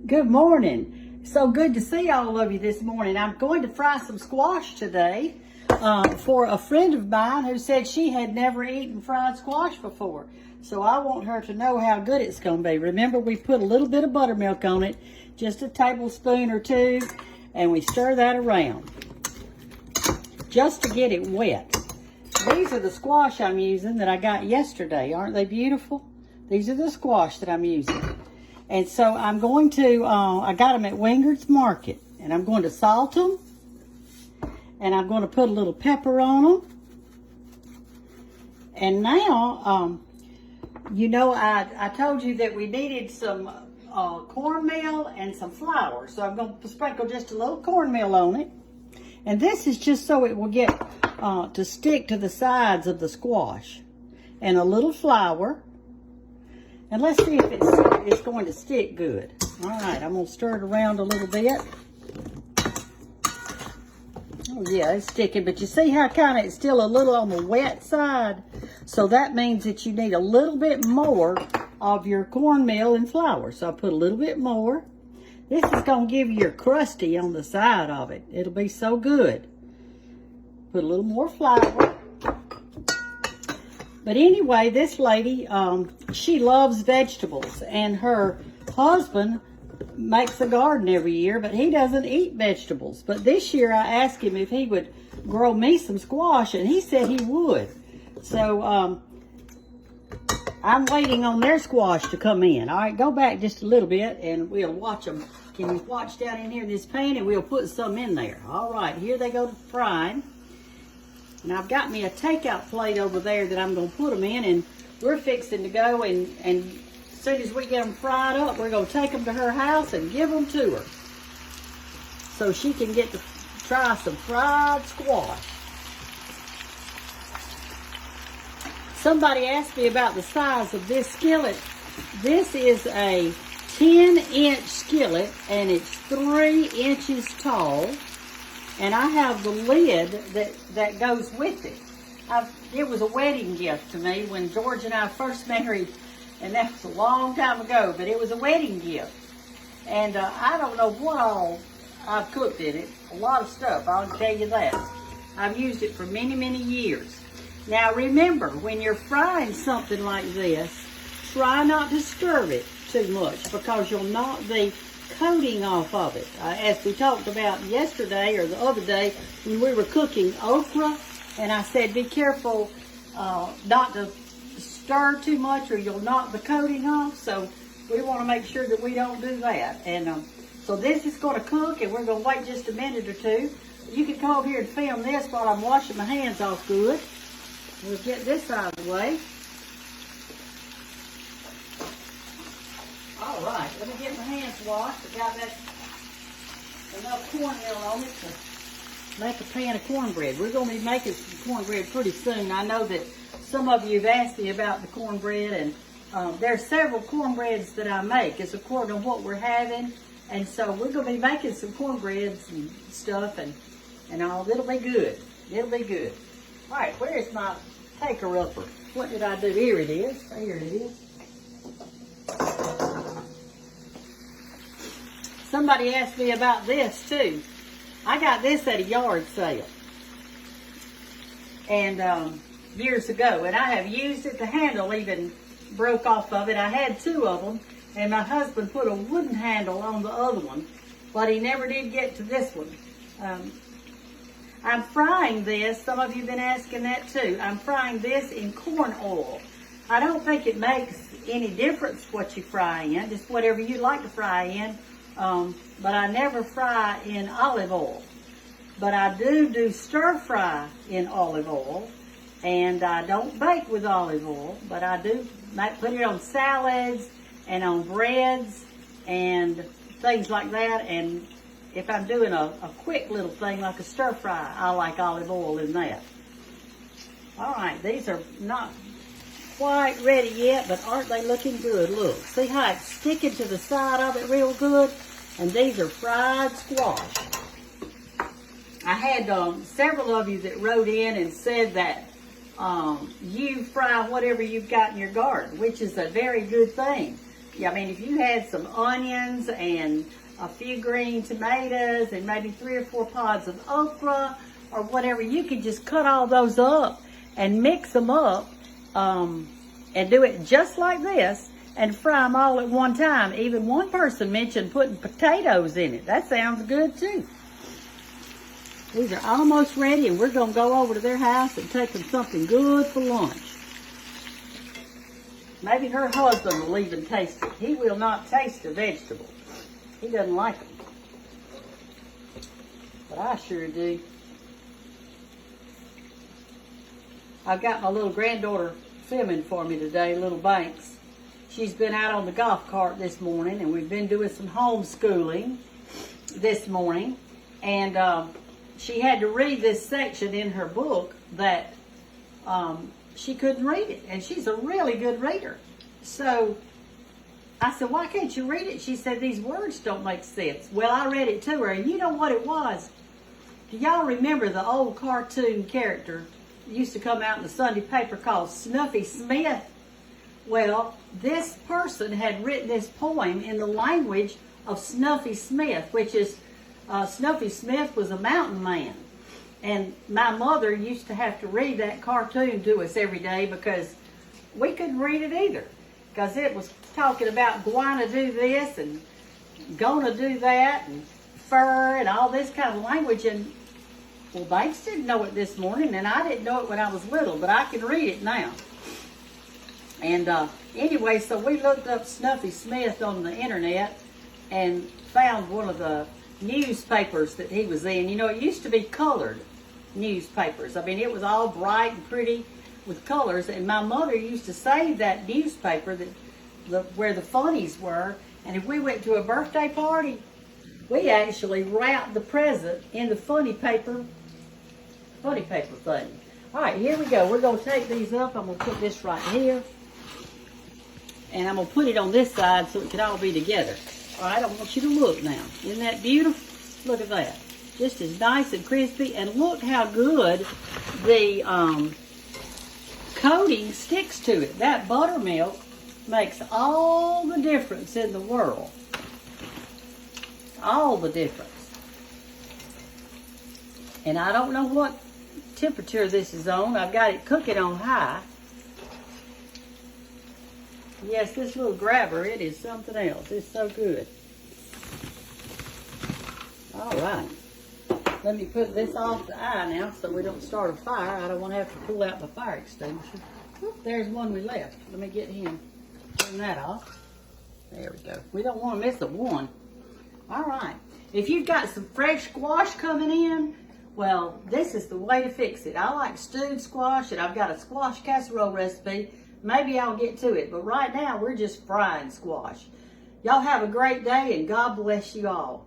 Good morning. So good to see all of you this morning. I'm going to fry some squash today for a friend of mine who said she had never eaten fried squash before. So I want her to know how good it's going to be. Remember, we put a little bit of buttermilk on it, just a tablespoon or two, and we stir that around just to get it wet. These are the squash I'm using that I got yesterday. Aren't they beautiful? These are the squash that I'm using. And so I'm going to, I got them at Wingard's Market. And I'm going to salt them. And I'm going to put a little pepper on them. And now, you know, I told you that we needed some cornmeal and some flour. So I'm going to sprinkle just a little cornmeal on it. And this is just so it will get to stick to the sides of the squash. And a little flour. And let's see if it's going to stick good. All right, I'm going to stir it around a little bit. Oh, yeah, it's sticking. But you see how kind of it's still a little on the wet side? So that means that you need a little bit more of your cornmeal and flour. So I put a little bit more. This is going to give you your crusty on the side of it. It'll be so good. Put a little more flour. But anyway, this lady, she loves vegetables, and her husband makes a garden every year, but he doesn't eat vegetables. But this year I asked him if he would grow me some squash, and he said he would. So I'm waiting on their squash to come in. All right, go back just a little bit, and we'll watch them. Can you watch down in here in this pan, and we'll put some in there. All right, here they go to frying. And I've got me a takeout plate over there that I'm going to put them in, and we're fixing to go, and as soon as we get them fried up, we're going to take them to her house and give them to her so she can get to try some fried squash. Somebody asked me about the size of this skillet. This is a 10-inch skillet, and it's 3 inches tall. And I have the lid that goes with it. It was a wedding gift to me when George and I first married, and that was a long time ago, but it was a wedding gift. And I don't know what all I've cooked in it. A lot of stuff, I'll tell you that. I've used it for many, many years. Now remember, when you're frying something like this, try not to stir it too much because you'll knock the coating off of it. As we talked about yesterday or the other day when we were cooking okra, and I said be careful not to stir too much or you'll knock the coating off. So we want to make sure that we don't do that. And so this is going to cook, and we're going to wait just a minute or two. You can come over here and film this while I'm washing my hands off good. We'll get this out of the way. All right, let me get my hands washed. I got that enough cornmeal on it to make a pan of cornbread. We're going to be making some cornbread pretty soon. I know that some of you have asked me about the cornbread, and there are several cornbreads that I make. It's according to what we're having, and so we're going to be making some cornbreads and stuff, and all. It'll be good. It'll be good. All right, where is my taker-upper? What did I do? Here it is. Here it is. Somebody asked me about this too. I got this at a yard sale, and years ago, and I have used it. The handle even broke off of it. I had 2 of them, and my husband put a wooden handle on the other one, but he never did get to this one. I'm frying this. Some of you have been asking that too. I'm frying this in corn oil. I don't think it makes any difference what you fry in, just whatever you like to fry in. But I never fry in olive oil. But I do stir fry in olive oil. And I don't bake with olive oil, but I do put it on salads and on breads and things like that. And if I'm doing a quick little thing like a stir fry, I like olive oil in that. All right, these are not quite ready yet, but aren't they looking good? Look, see how it's sticking to the side of it real good? And these are fried squash. I had several of you that wrote in and said that you fry whatever you've got in your garden, which is a very good thing. Yeah, I mean, if you had some onions and a few green tomatoes and maybe 3 or 4 pods of okra or whatever, you could just cut all those up and mix them up and do it just like this and fry them all at one time. Even one person mentioned putting potatoes in it. That sounds good too. These are almost ready, and we're going to go over to their house and take them something good for lunch. Maybe her husband will even taste it. He will not taste a vegetable. He doesn't like them. But I sure do. I've got my little granddaughter filming for me today, little Banks. She's been out on the golf cart this morning, and we've been doing some homeschooling this morning. And she had to read this section in her book that she couldn't read it, and she's a really good reader. So I said, why can't you read it? She said, these words don't make sense. Well, I read it to her, and you know what it was? Do y'all remember the old cartoon character that used to come out in the Sunday paper called Snuffy Smith? Well, this person had written this poem in the language of Snuffy Smith, which is, Snuffy Smith was a mountain man. And my mother used to have to read that cartoon to us every day because we couldn't read it either. Because it was talking about going to do this and going to do that and fur and all this kind of language. And, well, Banks didn't know it this morning, and I didn't know it when I was little, but I can read it now. And anyway, so we looked up Snuffy Smith on the internet and found one of the newspapers that he was in. You know, it used to be colored newspapers. I mean, it was all bright and pretty with colors, and my mother used to save that newspaper where the funnies were, and if we went to a birthday party, we actually wrapped the present in the funny paper thing. All right, here we go. We're going to take these up. I'm going to put this right here, and I'm going to put it on this side so it can all be together. All right, I want you to look now. Isn't that beautiful? Look at that. Just as nice and crispy. And look how good the coating sticks to it. That buttermilk makes all the difference in the world. All the difference. And I don't know what temperature this is on. I've got it cooking on high. Yes, this little grabber, it is something else. It's so good. All right. Let me put this off the eye now so we don't start a fire. I don't want to have to pull out the fire extinguisher. Oop, there's one we left. Let me get him. Turn that off. There we go. We don't want to miss a one. All right. If you've got some fresh squash coming in, well, this is the way to fix it. I like stewed squash, and I've got a squash casserole recipe. Maybe I'll get to it, but right now we're just frying squash. Y'all have a great day, and God bless you all.